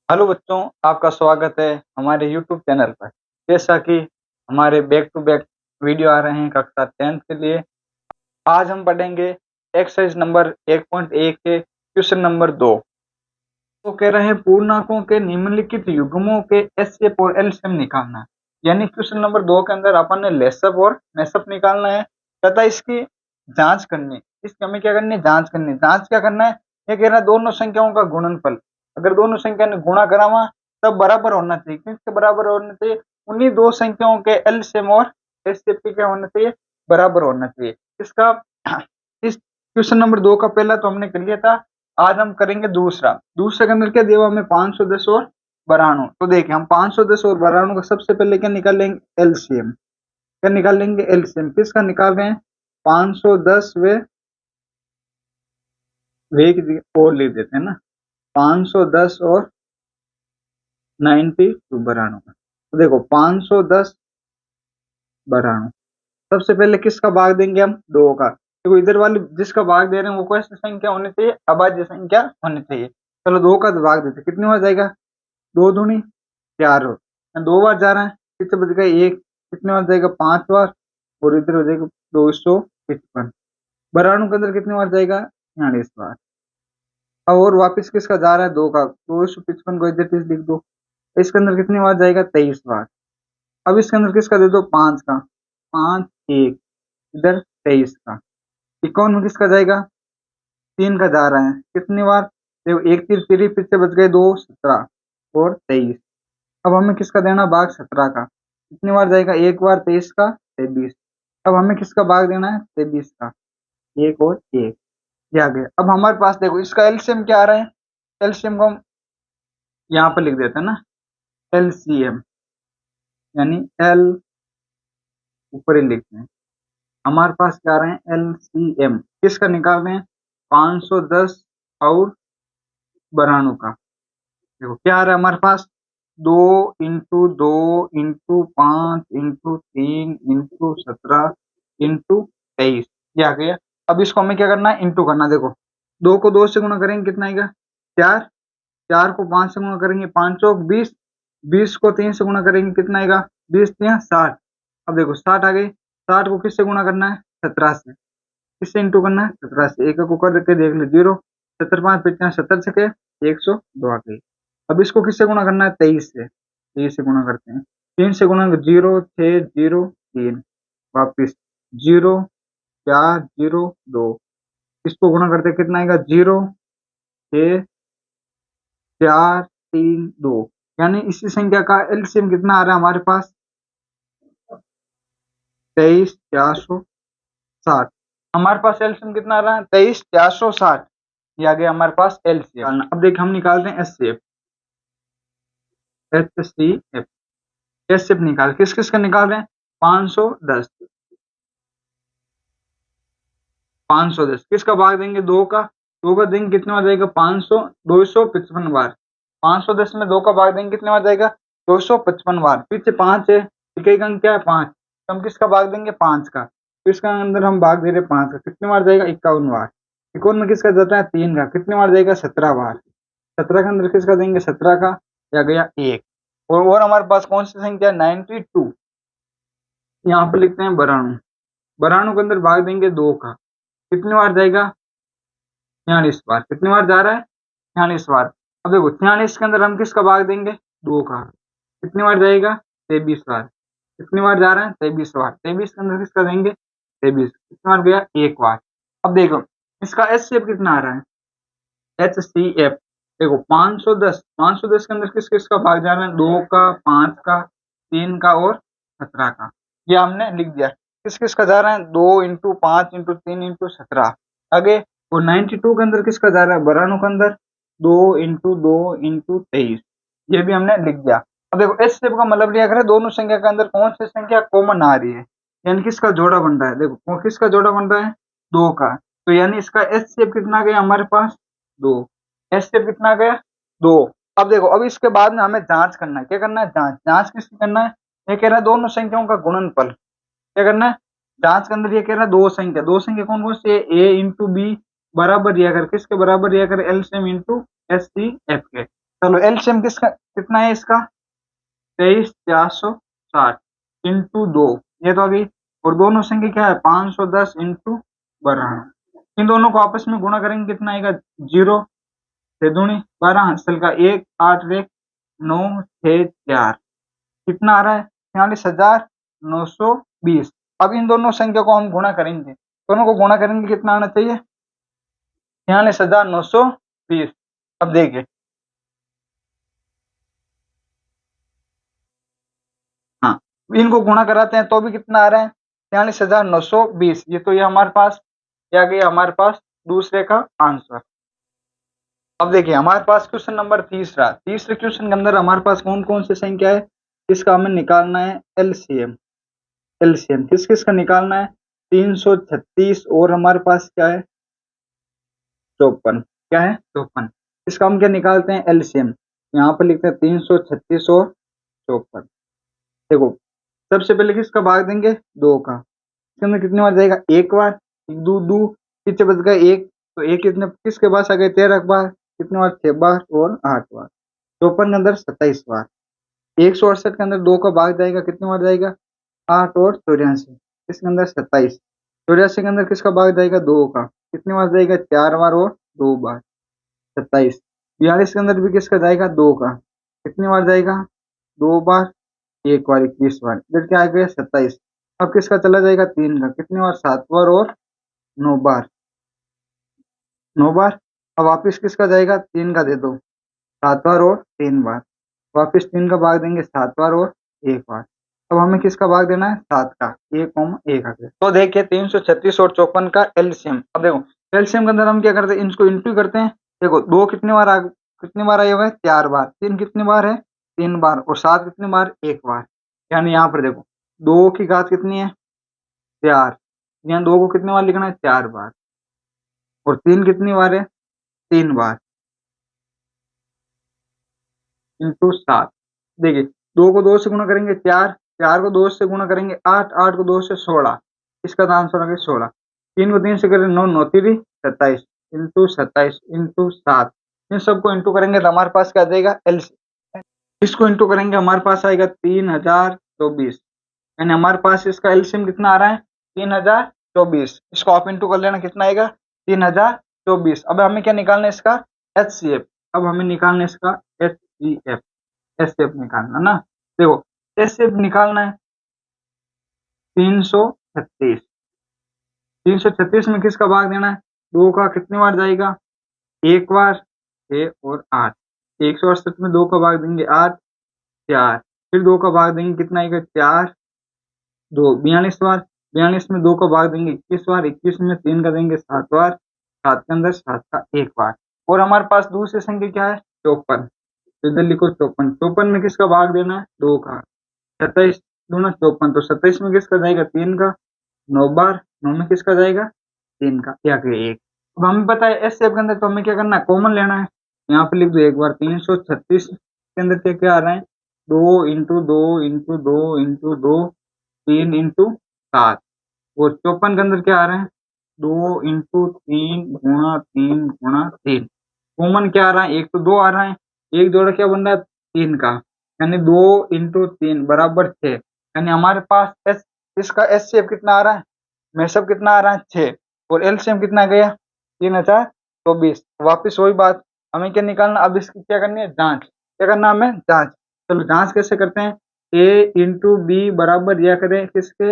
Hello बच्चों, आपका स्वागत है हमारे यूट्यूब चैनल पर। जैसा कि हमारे बैक टू बैक वीडियो आ रहे हैं कक्षा 10th के लिए, आज हम पढ़ेंगे एक्सरसाइज नंबर 1.1 के क्वेश्चन नंबर 2। तो कह रहे हैं पूर्णांकों के निम्नलिखित युग्मों के एचसीएफ और एलसीएम निकालना। यानी क्वेश्चन नंबर 2 के अंदर अपन ने लेसअप और मेसअप निकालना है तथा इसकी जांच करनी। इसकी हमें क्या करनी है? जांच करनी। जांच क्या करना है? ये कह रहा है दोनों संख्याओं का गुणनफल अगर दोनों संख्या ने गुणा करावा तब बराबर होना चाहिए। किसके बराबर होना चाहिए? उन्हीं दो संख्याओं के एलसीएम और एचसीएफ क्या होना चाहिए? बराबर होना चाहिए। इसका इस क्वेश्चन नंबर 2 का पहला तो हमने कर लिया था। आज हम करेंगे दूसरा। दूसरे के अंदर क्या दिया हुआ हमें? 510 और 92। तो देखिए हम 510 और 92 का सबसे पहले क्या निकाल लेंगे? एलसीएम। क्या निकाल लेंगे? एलसीएम। किसका निकाल रहे हैं? 510 वे की और लिख देते हैं ना, 510 और 92 92 का। तो देखो 510 92, सबसे पहले किसका भाग देंगे हम? 2 का। देखो इधर वाली जिसका भाग दे रहे हैं वो कौन सी संख्या होनी चाहिए? अभाज्य संख्या होनी चाहिए। चलो 2 का भाग देते, कितनी बार जाएगा? 2 दूनी 4 हो, 2 बार जा रहा है, पीछे बच गया 1, कितने बार जाएगा? 5 बार, और इधर हो जाएगा 255। 92 के अंदर कितनी बार जाएगा? 46 बार। अब और वापस किसका जा रहा है? 2 का, 255 को इधर लिख दो, इसके अंदर कितनी बार जाएगा? 23 बार। अब इसके अंदर किसका दे दो? 5 का, 5 1, इधर 23 का। 51 में किसका जाएगा? 3 का जा रहा है, कितनी बार? देखो 1 तीर तीर पीछे बच गए 2 17 और 23। अब हमें किसका देना? भाग 17 का, कितनी बार जाएगा? 1 बार, 23 का 23। अब हमें किसका भाग देना है? 23 का, 1 और 1, ये आ गया। अब हमारे पास देखो इसका एलसीएम क्या आ रहा है? एलसीएम को हम यहाँ पर लिख देते हैं ना, एलसीएम, यानी एल ऊपर ही लिखते हैं। हमारे पास क्या आ रहे हैं? एलसीएम किसका निकाल रहे हैं? 510 और 92 का। देखो क्या आ रहा है हमारे पास? 2 into 2 into 5 into 3 into 17 into 23, ये आ गया। अब इसको हमें क्या करना है? इंटू करना। देखो 2 को 2 से गुणा करेंगे, कितना आएगा? 4। 4 को 5 से गुणा करेंगे, 5 चौक 20। 20 को 3 से गुणा करेंगे, कितना आएगा? 20 3 60। अब देखो 60 आ गई। 60 को किससे गुणा करना है? 17 से। किससे इंटू करना है? 17 से। एक को करके देख लो, 0 70 5 55 70 से 102 आ गई। अब इसको किससे गुणा करना है? 23 से। 23 से गुणा करते हैं, 3 से गुणा 0 6 0 3, वापिस 0 4 0 2। इसको गुणा करते कितना आएगा? 0 6 4 3 2। यानी इसी संख्या का एलसीएम कितना आ रहा है हमारे पास? 23460। हमारे पास एलसीएम कितना आ रहा है? 23460। ये आ गया हमारे पास एलसीएम। अब देखिए हम निकालते हैं एचसीएफ। एचसीएफ एचसीएफ निकाल, किस किस का निकाल रहे हैं? 510 510 किसका भाग देंगे? 2 का। 2 का देंगे, कितने बार जाएगा? 500 255 बार। 510 में 2 का भाग देंगे, कितने बार जाएगा? 255 बार। पीछे 5 है, एक अंक क्या है? 5। तो हम किसका भाग देंगे? 5 का। तो इसका अंदर हम भाग दे रहे 5 का, कितने बार जाएगा? 51 बार। 51 में किसका जाता है? 3 का, कितने बार जाएगा? 17 बार। 17 के अंदर किसका देंगे? 17 का, या गया 1। और हमारे पास कौन सी संख्या? 92। यहाँ पे लिखते हैं 92। 92 के अंदर भाग देंगे 2 का, कितनी बार जाएगा? 46 बार। कितनी बार जा रहा है? 46 बार। अब देखो 46 के अंदर हम किसका भाग देंगे? 2 का, कितनी बार जाएगा? 23 बार। कितनी बार जा रहा है? 23 बार। 23 के अंदर किसका देंगे? 23, कितनी बार गया? 1 बार। अब देखो इसका एचसीएफ कितना आ रहा है? एचसीएफ देखो 510 के अंदर किस किस का भाग जा रहा है? 2 का, 5 का, 3 का और 17 का। ये हमने लिख दिया। किस किस का जा रहा है? 2 इंटू 5 इंटू 3 इंटू 17। आगे और 92 के अंदर किसका जा रहा है? 92 के अंदर 2 इंटू 2 इंटू 23, ये भी हमने लिख दिया। अब देखो एचसीएफ का मतलब लिया करें दोनों संख्या के अंदर कौन सी संख्या कॉमन आ रही है, यानी किसका जोड़ा बन रहा है। देखो किसका जोड़ा बन रहा है? 2 का। तो यानी इसका एचसीएफ कितना गया हमारे पास? 2। एचसीएफ कितना गया? 2। अब देखो अब इसके बाद में हमें जांच करना है। क्या करना है? जांच। जांच किसकी करना है? ये कह रहा है दोनों संख्याओं का गुणनफल। क्या करना है? जांच के अंदर ये कह रहा है दो संख्या कौन कौन सी है? ए इंटू बी बराबर लिया कर, किसके बराबर लिया कर? एलसीएम इंटू एचसीएफ के। चलो एलसीएम किसका कितना है इसका 23,460 इंटू 2, ये तो अभी, और दोनों संख्या क्या है 510 इंटू 92। इन दोनों को आपस में गुणा करेंगे कितना आएगा 0 6 दूनी 12 हंसल का 1 8 1 9 6 4, कितना आ रहा है 46,920। अब इन दोनों संख्या को हम गुणा करेंगे, दोनों को गुणा करेंगे कितना आना चाहिए 46,920। अब देखिए हाँ, इनको गुणा कराते हैं तो भी कितना आ रहा है 46,920। ये तो ये हमारे पास क्या गया, हमारे पास दूसरे का आंसर। अब देखिए हमारे पास क्वेश्चन नंबर तीसरा, तीसरे क्वेश्चन के अंदर हमारे पास कौन कौन सी संख्या है, इसका हमें निकालना है एलसीएम। एलसीएम किस किस का निकालना है 336 और हमारे पास क्या है 54, क्या है 54। इसका हम क्या निकालते हैं एलसीएम, यहाँ पर लिखते हैं 336 और 54। देखो सबसे पहले किसका भाग देंगे 2 का, इसके अंदर कितनी बार जाएगा एक बार, दो दो पीछे बच गया एक, तो एक कितने किसके पास आ गए 13 बार, कितने बार 6 बार और 8 बार। 54 के अंदर 27 बार। 168 के अंदर 2 का भाग जाएगा कितनी बार जाएगा 8 और 84, इसके अंदर 27। 84 के अंदर किसका भाग जाएगा 2 का, कितनी बार जाएगा 4 बार और 2 बार 27। 42 के अंदर भी किसका जाएगा 2 का, कितनी बार जाएगा 2 बार 1 बार 21 बार, इधर क्या आ गया 27। अब किसका चला जाएगा 3 का, कितनी बार 7 बार और 9 बार 9 बार। अब वापिस किसका जाएगा 3 का दे दो 7 बार और 3 बार, वापिस 3 का भाग देंगे 7 बार और 1 बार। अब हमें किसका भाग देना है 7 का, 1 आगे। तो देखिए 336 और 54 का एलसीएम। अब देखो एलसीएम के अंदर हम क्या करते हैं इनको इंटू करते हैं। देखो 2 कितनी बार आए हुए हैं 4 बार, 3 कितनी बार है 3 बार, और 7 कितनी बार 1 बार। यानी यहाँ पर देखो 2 की घात कितनी है 4, यहाँ 2 को कितनी बार लिखना है 4 बार, और 3 कितनी बार है 3 बार इंटू 7। देखिए 2 को 2 से गुणा करेंगे 4, 4 को 2 से गुणा करेंगे 8, 8 को 2 से 16, इसका तो आंसर आ गया 16। 3 को 3 से करें 9, 9 3 27 इंटू 27 इंटू 7। इन सबको इंटू करेंगे तो हमारे पास क्या आ जाएगा एलसीएम, इसको इंटू करेंगे हमारे पास आएगा 3024। यानी हमारे पास इसका एलसीएम कितना आ रहा है 3024। इसको आप इंटू कर लेना कितना आएगा 3024। अब हमें क्या निकालना है इसका एचसीएफ। अब हमें निकालना है इसका एचसीएफ, एचसीएफ निकालना ना। देखो एचसीएफ निकालना है 336, 336 में किसका भाग देना है 2 का, कितनी बार जाएगा 1 बार 6 और 8। 168 में 2 का भाग देंगे 8 4, फिर 2 का भाग देंगे कितना आएगा 4 2, 42 बार। 42 में 2 का भाग देंगे 21 बार, 21 में 3 का देंगे 7 बार, 7 के अंदर 7 का 1 बार। और हमारे पास दूसरी संख्या क्या है 54, तो इधर लिखो 54। 54 में किसका भाग देना है 2 का, 27 दूना 54, तो 27 में किसका जाएगा 3 का, 9 बार, 9 में किसका जाएगा 3 का, या फिर 1। अब हमें पता है एस शेप के अंदर तो हमें क्या करना है कॉमन लेना है, यहाँ पे लिख दो एक बार 336 के अंदर क्या क्या आ रहा है 2 इंटू 2 इंटू 2 इंटू 2 3 इंटू 7, और 54 के अंदर क्या आ रहा है 2 इंटू 3 गुणा 3 गुणा 3। कॉमन क्या आ रहा है, एक तो 2 आ रहा है, एक जोड़ा क्या बन रहा है 3 का, यानी 2 इंटू 3 बराबर 6। यानी हमारे पास एस इसका एस शेप कितना आ रहा है मैशअप कितना आ रहा है 6, और एलसीएम कितना गया 3024। वापिस वही बात, हमें क्या निकालना, अब इसकी क्या करनी है जांच, क्या करना हमें जांच। चलो जांच कैसे करते हैं, ए इंटू बी बराबर यह करें किसके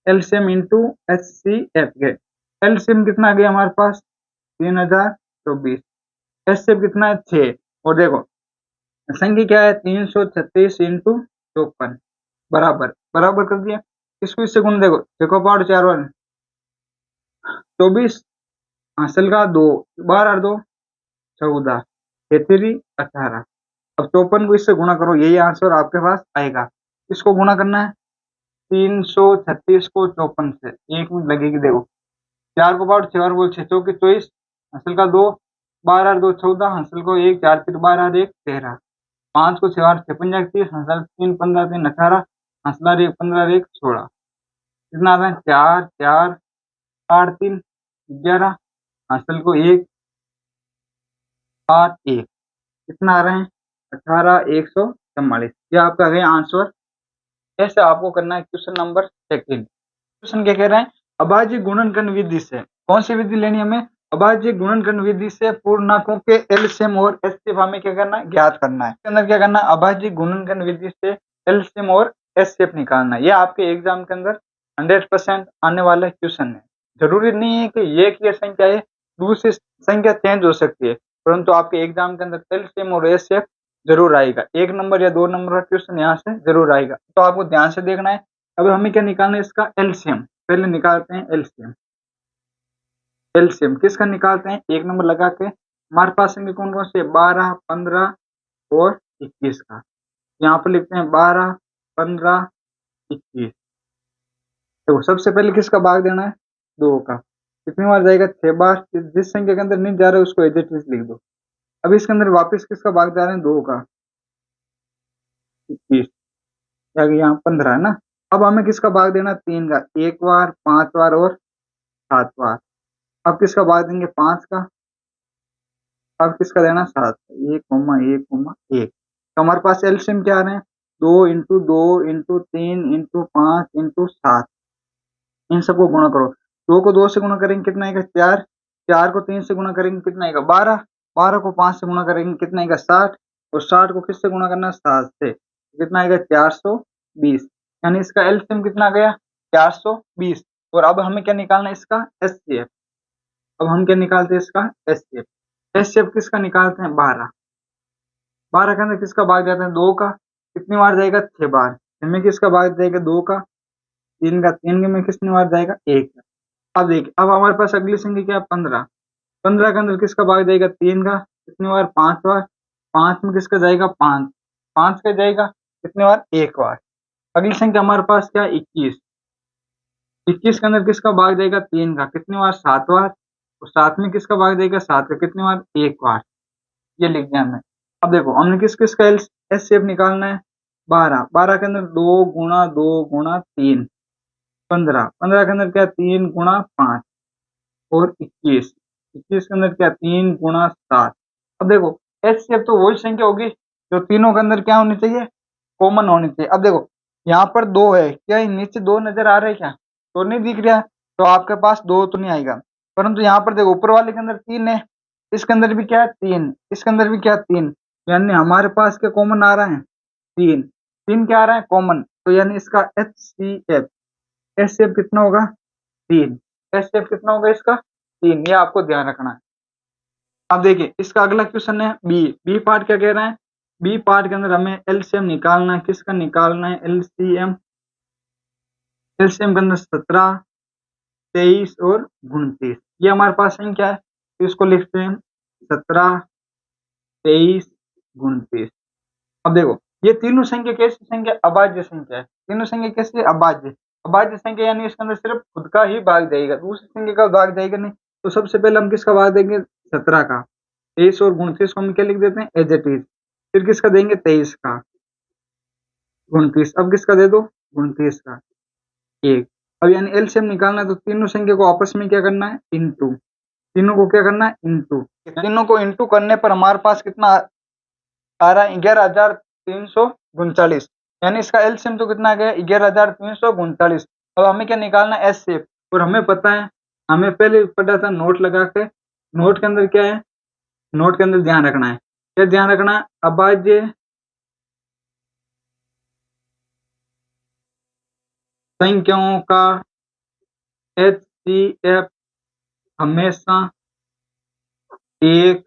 LCM into H C F के। एलसीएम कितना गया हमारे पास 3024, एचसीएफ कितना है 6, और देखो संख्या क्या है 336 इंटू 54 बराबर बराबर कर दिया। इसको इससे गुण देखो, देखो पावर 4 1 24 हासिल का 2 12 और 2 14 तेतरी 18। अब 54 को इससे गुणा करो, यही आंसर आपके पास आएगा। इसको गुणा करना है 336 को 54 से, 1 मिनट लगेगी। देखो 4 को पावर 6 और बोल 6 चौके 24 हासिल का 2 12 और 2 14 हासिल को 1 4 फिर 12 और 1 13, 5 को 6 और 6 पंजा 30 हासिल 3 15 3 18 हासिल 1 15 और 1 16, कितना आता है 4 4 8 3 11 हासिल को 1 8 1, कितना आ रहे हैं 18,144। ये आपका गया आंसर। ऐसे आपको करना है क्वेश्चन नंबर सेकंड। क्वेश्चन क्या कह रहा है, अभाज्य गुणनखंड विधि से, कौन सी विधि लेनी है हमें, अभाज्य गुणनखंड विधि से पूर्णांकों के एलसीएम और एचसीएफ हमें क्या करना है, ज्ञात करना है। इसके अंदर क्या करना है, अभाज्य गुणनखंड विधि से एलसीएम और एचसीएफ निकालना है। ये आपके एग्जाम के अंदर 100% आने वाला क्वेश्चन है। जरूरी नहीं है कि ये की संख्या है, दूसरी संख्या चेंज हो सकती है, परंतु आपके एग्जाम के अंदर एलसीएम और एचसीएफ जरूर आएगा। 1 नंबर या 2 नंबर का क्वेश्चन यहाँ से जरूर आएगा, तो आपको ध्यान से देखना है। अब हमें क्या निकालना है, इसका एलसीएम। पहले निकालते हैं एलसीएम। एलसीएम किसका निकालते हैं, 1 नंबर लगा के। हमारे पास संख्या कौन कौन से, 12, 15 और 21 का। यहाँ पर लिखते हैं 12, 15, 21। तो सबसे पहले किसका भाग देना है, 2 का। कितनी बार जाएगा, 6 बार। जिस संख्या के अंदर नहीं जा रहा है उसको एज इट इज लिख दो। अब इसके अंदर वापस किसका भाग जा रहे हैं, 2 का, 21। यहाँ 15 है ना। अब हमें किसका भाग देना, 3 का, 1 बार, 5 बार और 7 बार। अब किसका भाग देंगे, 5 का। अब किसका देना, 7। 1, 1, 1। तो हमारे पास एलसीएम क्या आ रहे हैं, 2 इंटू 2 इंटू 3 इंटू 5 इंटू 7। इन सबको गुणा करो। 2 को 2 से गुणा करेंगे कितना आएगा, 4। 4 को 3 से गुणा करेंगे कितना आएगा, 12। 12 को 5 से गुणा करेंगे कितना आएगा, 60। और 60 को किससे गुणा करना है, 7 से। कितना आएगा, 420। यानी इसका एलसीएम कितना आ गया, 420। और अब हमें क्या निकालना है, इसका एचसीएफ। अब हम क्या निकालते हैं, इसका एचसीएफ। एचसीएफ किसका निकालते हैं, 12। 12 के अंदर किसका भाग जाता है, 2 का। कितनी बार जाएगा, 6 बार। इनमें किसका भाग जाएगा, 2 का। 3 का, 3 के में कितनी बार जाएगा, 1 का। अब देखिए, अब हमारे पास अगली संख्या क्या है, 15। 15 के अंदर किसका भाग जाएगा, 3 का। कितनी बार, 5 बार। 5 में किसका जाएगा, 5। 5 का जाएगा कितनी बार, 1 बार। अगली संख्या हमारे पास क्या है, 21। 21 के अंदर किसका भाग जाएगा, 3 का। कितनी बार, 7 बार। और 7 में किसका भाग जाएगा, 7 का। कितनी बार, 1 बार। ये लिख दिया हमने। अब देखो हमने किस किस का एचसीएफ निकालना है, 12। 12 के अंदर 2 गुणा 2 गुणा 3, 15। 15 के अंदर क्या, 3 गुणा 5 और 21। 21 के अंदर क्या, 3 गुणा 7। अब देखो एचसीएफ तो वही संख्या होगी जो तीनों के अंदर क्या होनी चाहिए, कॉमन होनी चाहिए। अब देखो यहाँ पर 2 है, क्या नीचे 2 नजर आ रहा है, क्या तो नहीं दिख रहा, तो आपके पास 2 तो नहीं आएगा। परंतु यहाँ पर देखो ऊपर वाले के अंदर 3 है, इसके अंदर भी क्या है, 3। इसके अंदर भी क्या, 3। यानी हमारे पास क्या कॉमन आ रहा है, 3। 3 क्या आ रहा है, कॉमन। तो यानी इसका एचसीएफ, एचसीएफ कितना होगा, 3। एचसीएफ कितना होगा इसका, 3। ये आपको ध्यान रखना है। अब देखिए इसका अगला क्वेश्चन है बी। बी पार्ट क्या कह रहा है, बी पार्ट के अंदर हमें एलसीएम निकालना है। किसका निकालना है, एलसीएम। एलसीएम के अंदर 17, 23 और 29। ये हमारे पास संख्या है, तो इसको लिखते हैं 17, 23, 29। अब देखो ये तीनों संख्या कैसी संख्या, अभाज्य संख्या है। तीनों संख्या कैसी है, अभाज्य। अभाज्य संख्या यानी इसके अंदर सिर्फ खुद का ही भाग जाएगा, दूसरी संख्या का भाग जाएगा नहीं। तो सबसे पहले हम किसका भाग देंगे, 17 का। 23 और 29 को हम क्या लिख देते हैं, एज इट इज। फिर किसका देंगे, 23 का, 29। अब किसका दे दो, 29 का, 1। अब यानी एलसीएम निकालना है, तो तीनों संख्या को आपस में क्या करना है, इंटू। तीनों को क्या करना है, इंटू। तीनों को इंटू करने पर हमारे पास कितना आ रहा है, 11,339। यानी इसका एलसीएम तो कितना आ गया, 11,339। अब हमें क्या निकालना है, एचसीएफ। और हमें पता है, हमें पहले पता था नोट लगा के। नोट के अंदर क्या है, नोट के अंदर ध्यान रखना है, क्या ध्यान रखना है, अभाज्य संख्याओं का एचसीएफ हमेशा 1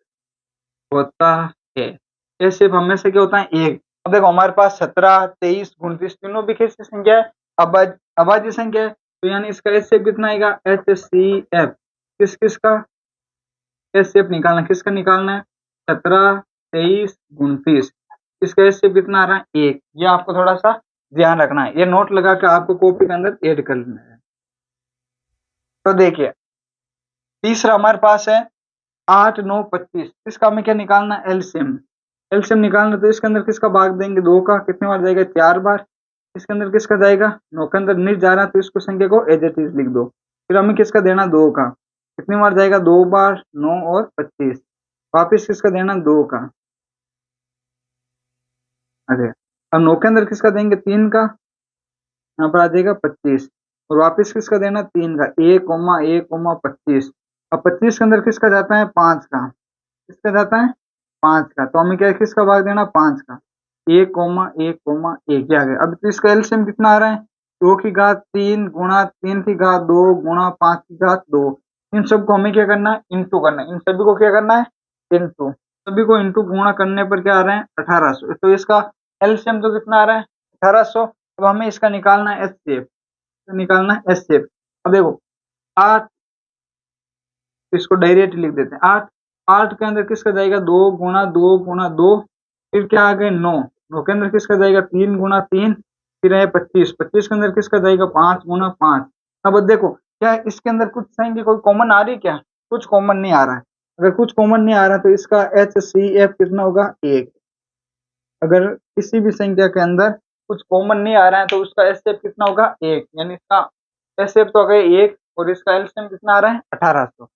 होता है। एचसीएफ हमेशा क्या होता है, 1। अब देखो हमारे पास 17, 23, 29 तीनों भी कैसी संख्या है, अभाज्य संख्या है। तो यानी इसका एचसीएफ कितना आएगा, एचसीएफ। किस किस का एचसीएफ निकालना, किसका निकालना है, 17, 23, 29। इसका एचसीएफ कितना आ रहा है, 1। ये आपको थोड़ा सा ध्यान रखना है, ये नोट लगा के आपको कॉपी के अंदर ऐड कर लेना है। तो देखिए तीसरा हमारे पास है 8, 9, 25। इसका हमें क्या निकालना है, एलसीएम। एलसीएम निकालना, तो इसके अंदर किसका भाग देंगे, 2 का। कितनी बार जाएगा, 4 बार। इसके अंदर किसका जाएगा, 9 के अंदर नहीं जा रहा, तो इसको संख्या को एज इट इज लिख दो। फिर हमें किसका देना, 2 का। कितनी बार जाएगा, 2 बार, 9 और 25। वापिस किसका देना, 2 का। अरे अब 9 के अंदर किसका देंगे 3 का, यहाँ पर आ जाएगा 25, और वापस किसका देना 3 का, a, 25। अब 25 के अंदर किसका जाता है 5 का, किसका जाता है 5 का, तो हमें क्या है किसका भाग देना 5 का, 1, 1, 1 आ गया। अब तो इसका एलसीएम कितना आ रहा है 2 की घात 3 गुणा 3 की घात 2 गुणा 5 की घात 2। इन सबको हमें क्या करना है इंटू करना है, इन सभी को क्या करना है इंटू, सभी को इंटू गुणा करने पर क्या आ रहा है 1800। तो इसका एलसीएम तो कितना आ रहा है 1800। अब हमें इसका निकालना है एचसीएफ, निकालना है एचसीएफ। अब देखो 8, इसको डायरेक्ट लिख देते हैं 8, 8 के अंदर किसका जाएगा 2 गुणा 2 गुणा 2, फिर क्या आ गए 9, 9 के अंदर किसका जाएगा 3 गुणा 3, फिर है 25, 25 के अंदर किसका जाएगा 5 गुणा 5। अब देखो क्या इसके अंदर कुछ संख्या कोई कॉमन आ रही है क्या, कुछ कॉमन नहीं आ रहा है। अगर कुछ कॉमन नहीं आ रहा है तो इसका एच सी एफ कितना होगा 1। अगर किसी भी संख्या के अंदर कुछ कॉमन नहीं आ रहा है तो उसका एच सी एफ कितना होगा 1, यानी इसका एच सी एफ तो आ गया 1 और इसका एलसीएम कितना आ रहा है 1800।